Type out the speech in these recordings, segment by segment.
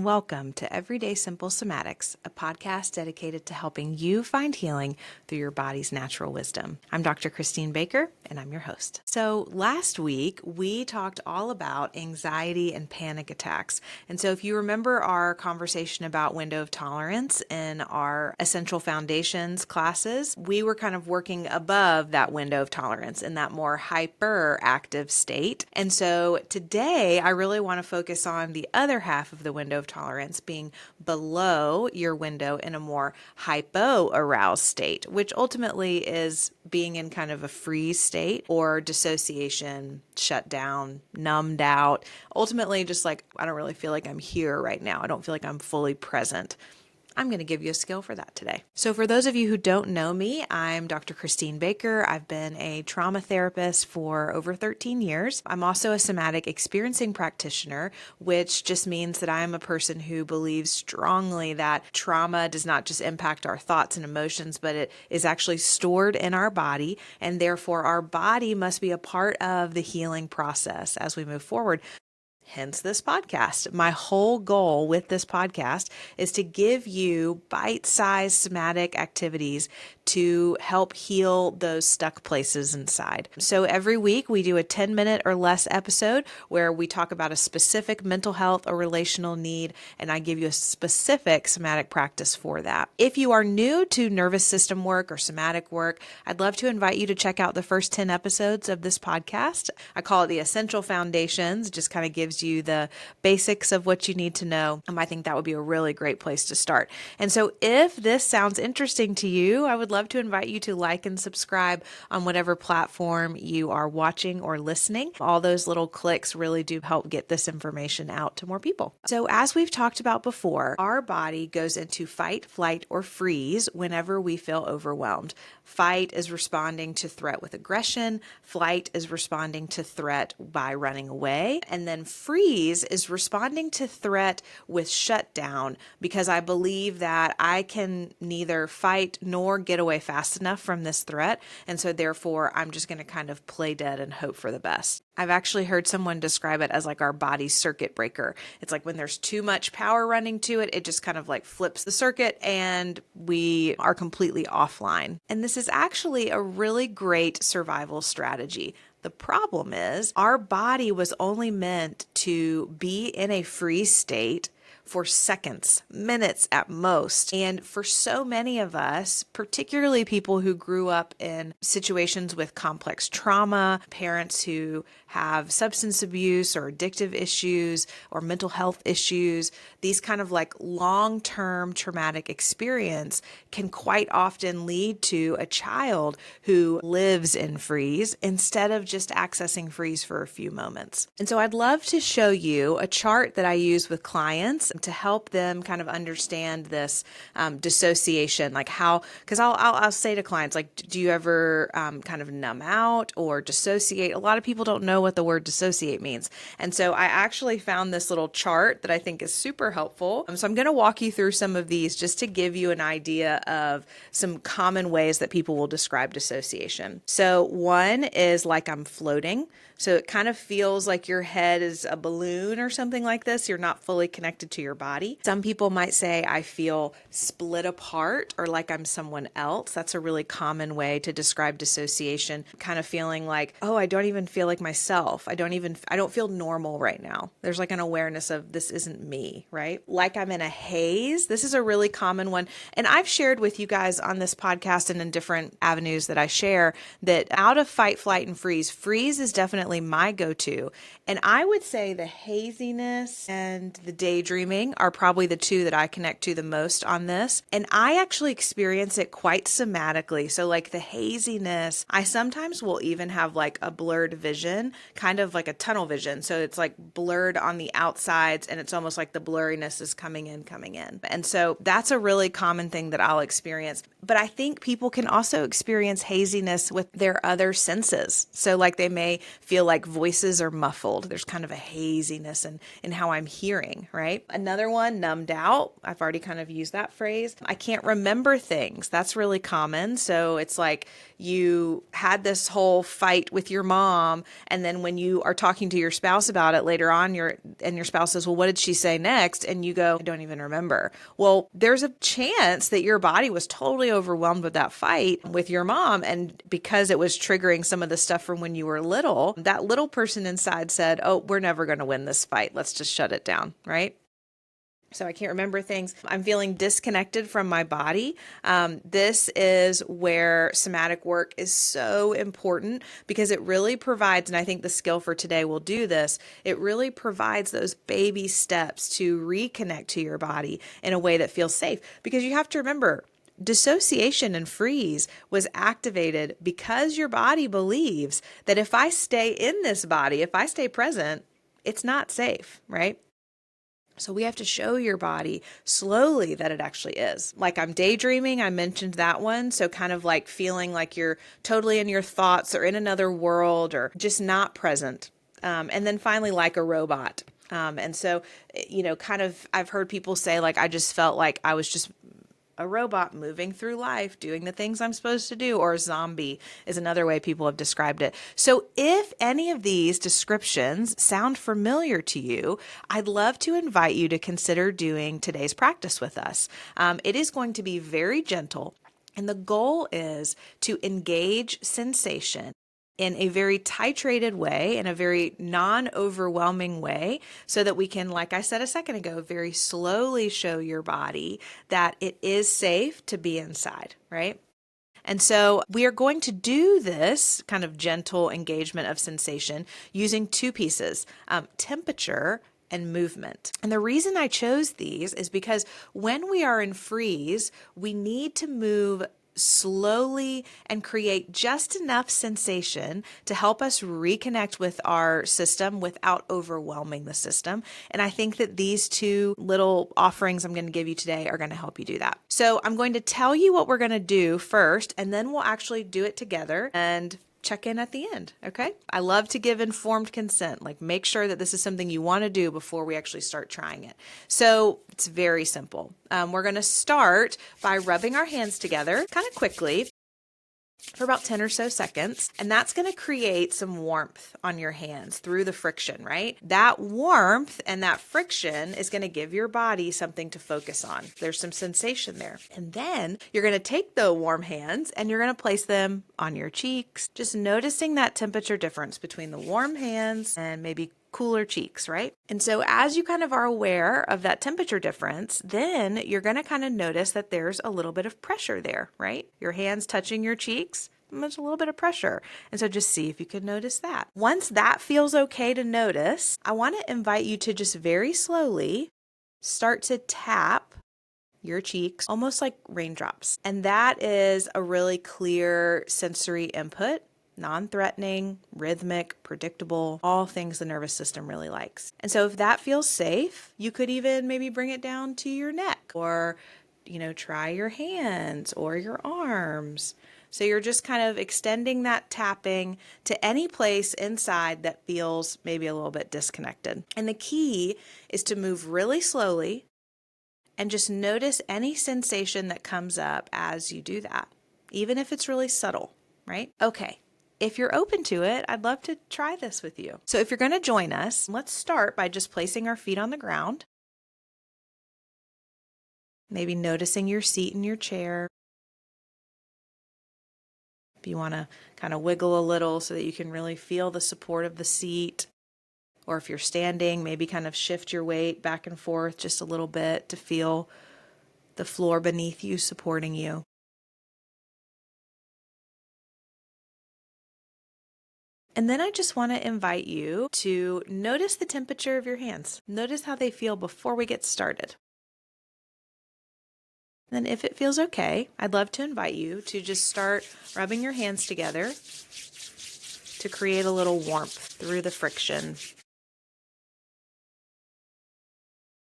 welcome to Everyday Simple Somatics, a podcast dedicated to helping you find healing through your body's natural wisdom. I'm Dr. Christine Baker, and I'm your host. So last week, we talked all about anxiety and panic attacks. And so if you remember our conversation about window of tolerance in our Essential Foundations classes, we were kind of working above that window of tolerance in that more hyperactive state. And so today, I really want to focus on the other half of the window of tolerance, being below your window in a more hypo-aroused state, which ultimately is being in kind of a freeze state or dissociation, shut down, numbed out. Ultimately, just like, I don't really feel like I'm here right now. I don't feel like I'm fully present. I'm going to give you a skill for that today. So for those of you who don't know me, I'm Dr. Christine Baker. I've been a trauma therapist for over 13 years. I'm also a somatic experiencing practitioner, which just means that I'm a person who believes strongly that trauma does not just impact our thoughts and emotions, but it is actually stored in our body, and therefore our body must be a part of the healing process as we move forward. Hence this podcast. My whole goal with this podcast is to give you bite-sized somatic activities to help heal those stuck places inside. So every week we do a 10-minute or less episode where we talk about a specific mental health or relational need, and I give you a specific somatic practice for that. If you are new to nervous system work or somatic work, I'd love to invite you to check out the first 10 episodes of this podcast. I call it the Essential Foundations. It just kind of gives you the basics of what you need to know. I think that would be a really great place to start. And so if this sounds interesting to you, I would love to invite you to like and subscribe on whatever platform you are watching or listening. All those little clicks really do help get this information out to more people. So as we've talked about before, our body goes into fight, flight, or freeze whenever we feel overwhelmed. Fight is responding to threat with aggression. Flight is responding to threat by running away. And then freeze is responding to threat with shutdown, because I believe that I can neither fight nor get away fast enough from this threat. And so therefore, I'm just going to kind of play dead and hope for the best. I've actually heard someone describe it as like our body's circuit breaker. It's like when there's too much power running to it, it just kind of like flips the circuit and we are completely offline. And this is actually a really great survival strategy. The problem is our body was only meant to be in a freeze state for seconds, minutes at most. And for so many of us, particularly people who grew up in situations with complex trauma, parents who have substance abuse or addictive issues or mental health issues, these kind of like long-term traumatic experience can quite often lead to a child who lives in freeze instead of just accessing freeze for a few moments. And so I'd love to show you a chart that I use with clients to help them kind of understand this dissociation, like how, because I'll say to clients, like, do you ever kind of numb out or dissociate? A lot of people don't know what the word dissociate means. And so I actually found this little chart that I think is super helpful. So I'm going to walk you through some of these just to give you an idea of some common ways that people will describe dissociation. So one is like I'm floating. So it kind of feels like your head is a balloon or something like this. You're not fully connected to your body. Some people might say, I feel split apart or like I'm someone else. That's a really common way to describe dissociation. Kind of feeling like, oh, I don't even feel like myself. I don't feel normal right now. There's like an awareness of this isn't me, right? Like I'm in a haze. This is a really common one. And I've shared with you guys on this podcast and in different avenues that I share that out of fight, flight, and freeze, freeze is definitely my go-to. And I would say the haziness and the daydreaming are probably the two that I connect to the most on this. And I actually experience it quite somatically. So like the haziness, I sometimes will even have like a blurred vision, kind of like a tunnel vision. So it's like blurred on the outsides and it's almost like the blurriness is coming in. And so that's a really common thing that I'll experience. But I think people can also experience haziness with their other senses. So like they may feel like voices are muffled. There's kind of a haziness in how I'm hearing, right? Another one, numbed out. I've already kind of used that phrase. I can't remember things. That's really common. So it's like you had this whole fight with your mom, and then when you are talking to your spouse about it later on, your spouse says, well, what did she say next? And you go, I don't even remember. Well, there's a chance that your body was totally overwhelmed with that fight with your mom. And because it was triggering some of the stuff from when you were little, that little person inside said, oh, we're never going to win this fight. Let's just shut it down, right? So I can't remember things. I'm feeling disconnected from my body. This is where somatic work is so important because it really provides, and I think the skill for today will do this, it really provides those baby steps to reconnect to your body in a way that feels safe. Because you have to remember, dissociation and freeze was activated because your body believes that if I stay in this body, if I stay present, it's not safe, right? So we have to show your body slowly that it actually is. Like I'm daydreaming, I mentioned that one. So kind of like feeling like you're totally in your thoughts or in another world or just not present. And then finally, like a robot. And so, kind of, I've heard people say like, I just felt like I was just a robot moving through life, doing the things I'm supposed to do, or a zombie is another way people have described it. So if any of these descriptions sound familiar to you, I'd love to invite you to consider doing today's practice with us. It is going to be very gentle, and the goal is to engage sensation in a very titrated way, in a very non-overwhelming way, so that we can, like I said a second ago, very slowly show your body that it is safe to be inside, right? And so we are going to do this kind of gentle engagement of sensation using two pieces, temperature and movement. And the reason I chose these is because when we are in freeze, we need to move slowly and create just enough sensation to help us reconnect with our system without overwhelming the system. And I think that these two little offerings I'm going to give you today are going to help you do that. So I'm going to tell you what we're going to do first, and then we'll actually do it together and check in at the end, okay? I love to give informed consent, like make sure that this is something you want to do before we actually start trying it. So it's very simple. We're going to start by rubbing our hands together kind of quickly for about 10 or so seconds, and that's going to create some warmth on your hands through the friction, right? That warmth and that friction is going to give your body something to focus on. There's some sensation there. And then you're going to take the warm hands and you're going to place them on your cheeks, just noticing that temperature difference between the warm hands and maybe cooler cheeks, right? And so as you kind of are aware of that temperature difference, then you're going to kind of notice that there's a little bit of pressure there, right? Your hands touching your cheeks, there's a little bit of pressure. And so just see if you can notice that. Once that feels okay to notice, I want to invite you to just very slowly start to tap your cheeks, almost like raindrops. And that is a really clear sensory input. Non-threatening, rhythmic, predictable, all things the nervous system really likes. And so if that feels safe, you could even maybe bring it down to your neck or, try your hands or your arms. So you're just kind of extending that tapping to any place inside that feels maybe a little bit disconnected. And the key is to move really slowly and just notice any sensation that comes up as you do that, even if it's really subtle, right? Okay. If you're open to it, I'd love to try this with you. So if you're going to join us, let's start by just placing our feet on the ground. Maybe noticing your seat in your chair. If you want to kind of wiggle a little so that you can really feel the support of the seat. Or if you're standing, maybe kind of shift your weight back and forth just a little bit to feel the floor beneath you supporting you. And then I just want to invite you to notice the temperature of your hands. Notice how they feel before we get started. Then if it feels okay, I'd love to invite you to just start rubbing your hands together to create a little warmth through the friction.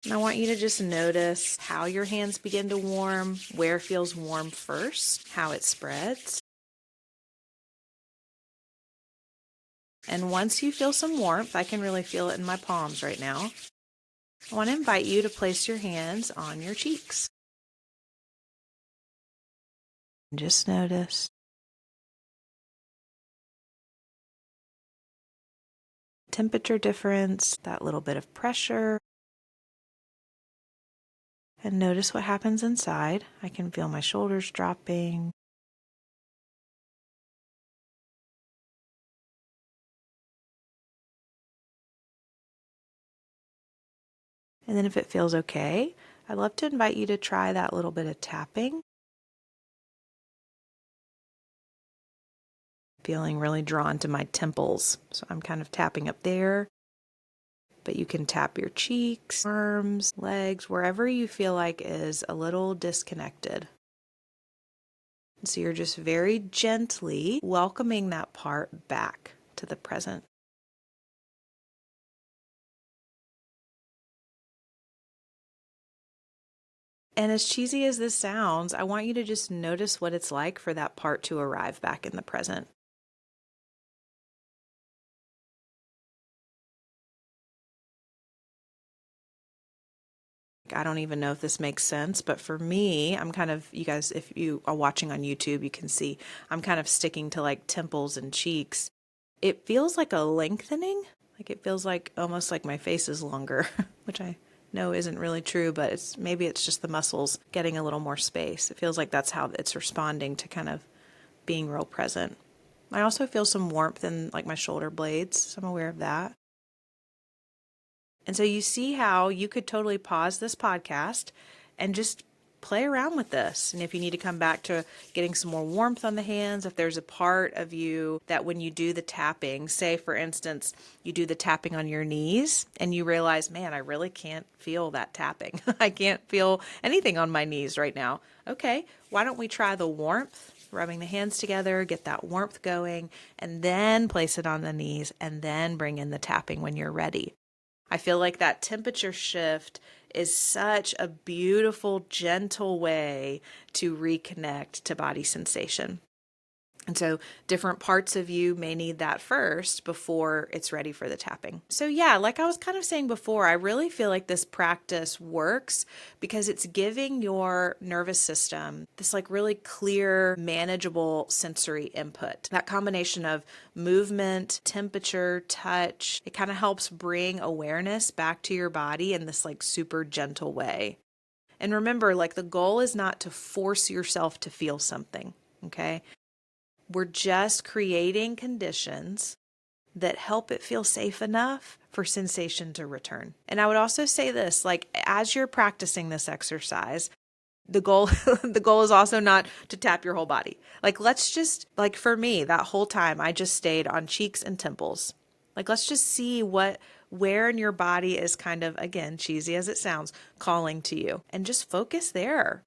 And I want you to just notice how your hands begin to warm, where feels warm first, how it spreads. And once you feel some warmth, I can really feel it in my palms right now. I want to invite you to place your hands on your cheeks. Just notice temperature difference, that little bit of pressure, and notice what happens inside. I can feel my shoulders dropping. And then if it feels okay, I'd love to invite you to try that little bit of tapping. Feeling really drawn to my temples. So I'm kind of tapping up there. But you can tap your cheeks, arms, legs, wherever you feel like is a little disconnected. So you're just very gently welcoming that part back to the present. And as cheesy as this sounds, I want you to just notice what it's like for that part to arrive back in the present. I don't even know if this makes sense, but for me, I'm kind of, you guys, if you are watching on YouTube, you can see I'm kind of sticking to like temples and cheeks. It feels like a lengthening, like it feels like almost like my face is longer, which I know isn't really true, but maybe it's just the muscles getting a little more space. It feels like that's how it's responding to kind of being real present. I also feel some warmth in like my shoulder blades, so I'm aware of that. And so you see how you could totally pause this podcast and just play around with this. And if you need to come back to getting some more warmth on the hands, if there's a part of you that when you do the tapping, say for instance, you do the tapping on your knees and you realize, man, I really can't feel that tapping. I can't feel anything on my knees right now. Okay, why don't we try the warmth? Rubbing the hands together, get that warmth going, and then place it on the knees, and then bring in the tapping when you're ready. I feel like that temperature shift is such a beautiful, gentle way to reconnect to body sensation. And so different parts of you may need that first before it's ready for the tapping. So yeah, like I was kind of saying before, I really feel like this practice works because it's giving your nervous system this like really clear, manageable sensory input. That combination of movement, temperature, touch, it kind of helps bring awareness back to your body in this like super gentle way. And remember, like the goal is not to force yourself to feel something, okay? We're just creating conditions that help it feel safe enough for sensation to return. And I would also say this, like as you're practicing this exercise, the goal the goal is also not to tap your whole body. Like let's just like for me, that whole time I just stayed on cheeks and temples. Like let's just see where in your body is kind of, again, cheesy as it sounds, calling to you, and just focus there.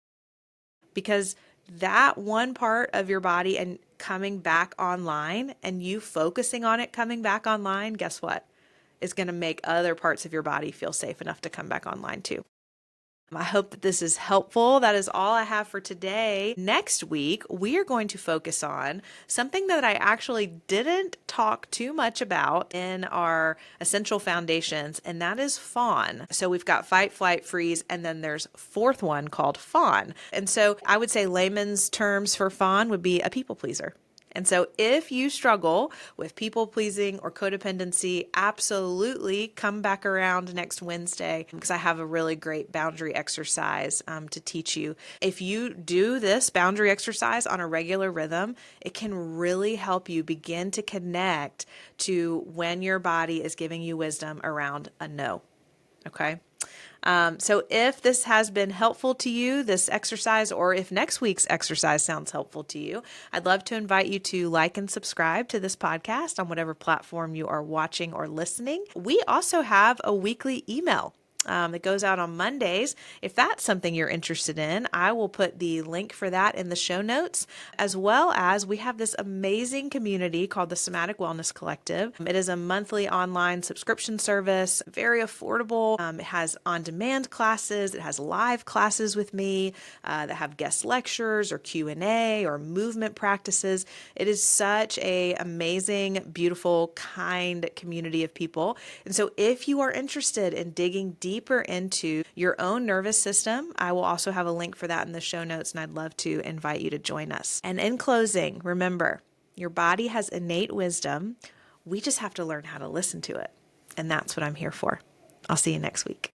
Because that one part of your body and coming back online and you focusing on it coming back online, guess what? It's going to make other parts of your body feel safe enough to come back online too. I hope that this is helpful. That is all I have for today. Next week, we are going to focus on something that I actually didn't talk too much about in our essential foundations, and that is fawn. So we've got fight, flight, freeze, and then there's a fourth one called fawn. And so I would say layman's terms for fawn would be a people pleaser. And so if you struggle with people pleasing or codependency, absolutely come back around next Wednesday because I have a really great boundary exercise to teach you. If you do this boundary exercise on a regular rhythm, it can really help you begin to connect to when your body is giving you wisdom around a no. Okay. So if this has been helpful to you, this exercise, or if next week's exercise sounds helpful to you, I'd love to invite you to like and subscribe to this podcast on whatever platform you are watching or listening. We also have a weekly email that goes out on Mondays. If that's something you're interested in, I will put the link for that in the show notes, as well as we have this amazing community called the Somatic Wellness Collective. It is a monthly online subscription service, very affordable. It has on-demand classes. It has live classes with me that have guest lectures or Q&A or movement practices. It is such a amazing, beautiful, kind community of people. And so if you are interested in digging deep deeper into your own nervous system. I will also have a link for that in the show notes, and I'd love to invite you to join us. And in closing, remember, your body has innate wisdom. We just have to learn how to listen to it. And that's what I'm here for. I'll see you next week.